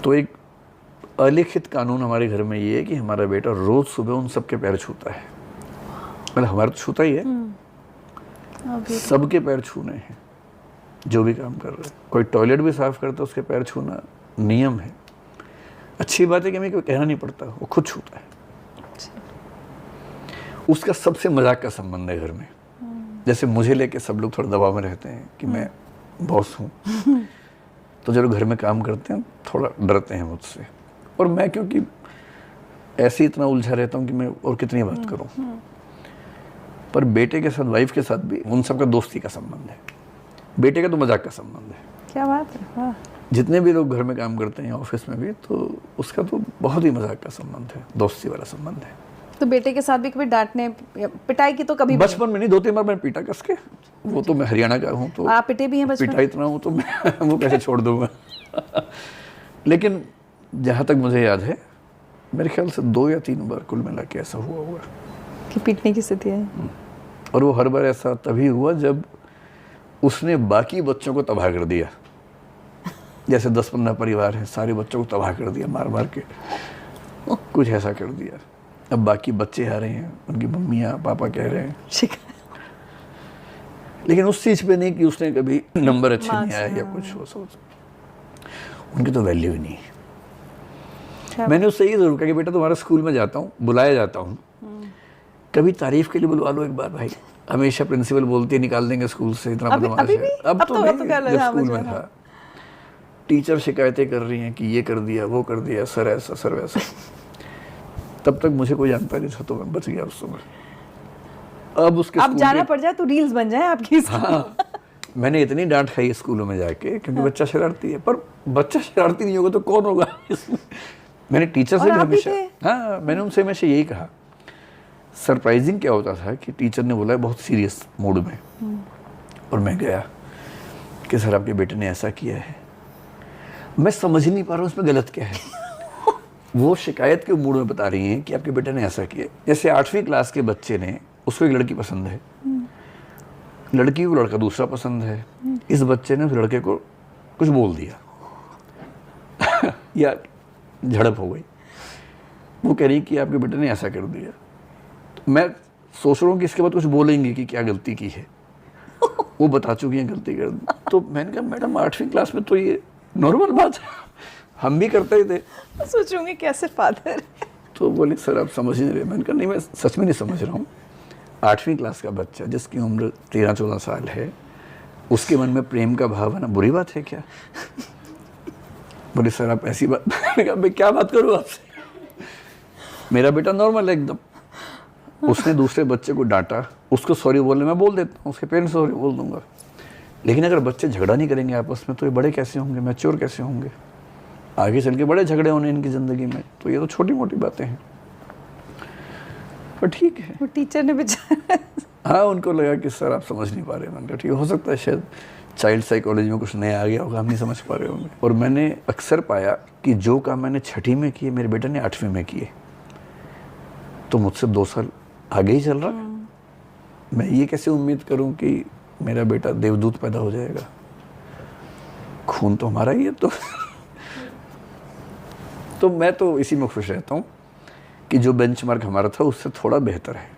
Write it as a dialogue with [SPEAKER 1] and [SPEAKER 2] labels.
[SPEAKER 1] तो एक अलिखित कानून हमारे घर में ये है कि हमारा बेटा रोज सुबह उन सबके पैर छूता है। मतलब हमारा तो छूता ही है, सबके पैर छूने हैं जो भी काम कर रहे हैं। कोई टॉयलेट भी साफ करता है उसके पैर छूना नियम है। अच्छी बात है कि हमें कोई कहना नहीं पड़ता, वो खुद छूता है। उसका सबसे मजाक का संबंध है घर में। जैसे मुझे लेके सब लोग थोड़ा दबाव में रहते हैं कि मैं बॉस हूँ, तो जो लोग घर में काम करते हैं थोड़ा डरते हैं मुझसे। और मैं क्योंकि ऐसे ही इतना उलझा रहता हूँ कि मैं और कितनी बात करूँ। पर बेटे के साथ, वाइफ के साथ भी उन सबका दोस्ती का संबंध है, बेटे का तो मजाक का संबंध है।
[SPEAKER 2] क्या बात है, वाह।
[SPEAKER 1] जितने भी लोग घर में काम करते हैं ऑफिस में भी, तो उसका तो बहुत ही मजाक का संबंध है, दोस्ती वाला संबंध है।
[SPEAKER 2] तो बेटे के साथ भी कभी डांटने पिटाई की तो कभी
[SPEAKER 1] बचपन में नहीं, 2-3 बार मैं पीटा कस के। वो तो मैं हरियाणा का हूँ तो
[SPEAKER 2] आप पिटे भी हैं बचपन?
[SPEAKER 1] पिटा इतना हूँ तो मैं वो कैसे छोड़ दूंगा। लेकिन जहाँ तक मुझे याद है मेरे ख्याल से 2 या 3 बार कुल मिला के ऐसा हुआ होगा
[SPEAKER 2] कि पीटने की स्थिति है।
[SPEAKER 1] और वो हर बार ऐसा तभी हुआ जब उसने बाकी बच्चों को तबाह कर दिया। जैसे 10-15 परिवार हैं, सारे बच्चों को तबाह कर दिया मार मार के, कुछ ऐसा कर दिया। अब बाकी बच्चे आ रहे हैं, उनकी मम्मियाँ पापा कह रहे हैं, लेकिन उस चीज़ पे नहीं कि उसने कभी नंबर अच्छे नहीं आए या कुछ हो सोच, उनकी तो वैल्यू ही नहीं है। मैंने उससे ये जरूर कहा कि बेटा तुम्हारा स्कूल में जाता हूँ, बुलाया जाता हूँ, कभी तारीफ के लिए बुलवा लो एक बार भाई। हमेशा प्रिंसिपल बोलती है निकाल देंगे स्कूल से, इतना बदमाश है। अब तो नहीं, जब स्कूल में था टीचर शिकायतें कर रही हैं कि ये कर दिया, वो कर दिया, सर ऐसा सर वैसा। तब तक मुझे कोई जानता नहीं था, तो मैं बच गया उस समय। अब उसके
[SPEAKER 2] अब जाना पड़ जाए तो रील्स बन जाए आपकी।
[SPEAKER 1] हाँ, मैंने इतनी डांट खाई स्कूलों में जाके, क्योंकि बच्चा शरारती है। पर बच्चा शरारती नहीं होगा तो कौन होगा इसमें? मैंने टीचर से भी हमेशा, हाँ, मैंने उनसे हमेशा यही कहा। सरप्राइजिंग क्या होता था कि टीचर ने बोला बहुत सीरियस मूड में, और मैं गया कि सर आपके बेटे ने ऐसा किया है। मैं समझ नहीं पा रहा हूँ उसमें गलत क्या है। वो शिकायत के मूड में बता रही हैं कि आपके बेटे ने ऐसा किया। जैसे 8वीं क्लास के बच्चे ने, उसको एक लड़की पसंद है, लड़की को लड़का दूसरा पसंद है, इस बच्चे ने उस लड़के को कुछ बोल दिया या झड़प हो गई। वो कह रही कि आपके बेटे ने ऐसा कर दिया। तो मैं सोच रहा हूँ कि इसके बाद कुछ बोलेंगे कि क्या गलती की है। वो बता चुकी हैं गलती कर दी। तो मैंने कहा मैडम 8वीं क्लास में तो ये नॉर्मल बात है, हम भी करते ही थे।
[SPEAKER 2] सोचूंगी कैसे फादर।
[SPEAKER 1] तो बोले सर आप समझ नहीं रहे। मैंने कहा नहीं, मैं सच में नहीं समझ रहा हूँ। 8वीं क्लास का बच्चा जिसकी उम्र 13-14 साल है, उसके मन में प्रेम का भाव है ना, बुरी बात है क्या? बोले सर आप ऐसी बात। मैंने कहा मैं क्या बात करूँ आपसे, मेरा बेटा नॉर्मल है एकदम। उसने दूसरे बच्चे को डांटा, उसको सॉरी बोलने मैं बोल देता हूँ, उसके पेरेंट्स सॉरी बोल दूंगा। लेकिन अगर बच्चे झगड़ा नहीं करेंगे आपस में तो ये बड़े कैसे होंगे, मैच्योर कैसे होंगे? आगे चल के बड़े झगड़े होने इनकी ज़िंदगी में। तो ये तो छोटी मोटी बातें हैं, पर ठीक है।
[SPEAKER 2] वो टीचर ने बेचारा,
[SPEAKER 1] हाँ, उनको लगा कि सर आप समझ नहीं पा रहे। मैंने कहा ठीक हो सकता है, शायद चाइल्ड साइकोलॉजी में कुछ नया आ गया होगा, हम नहीं समझ पा रहे होंगे। और मैंने अक्सर पाया कि जो काम मैंने 6वीं में किए मेरे बेटे ने 8वीं में किए, तो मुझसे 2 साल आगे ही चल रहा है। मैं ये कैसे उम्मीद करूं कि मेरा बेटा देवदूत पैदा हो जाएगा? खून तो हमारा ही है। तो मैं तो इसी में खुश रहता हूं कि जो बेंचमार्क हमारा था उससे थोड़ा बेहतर है।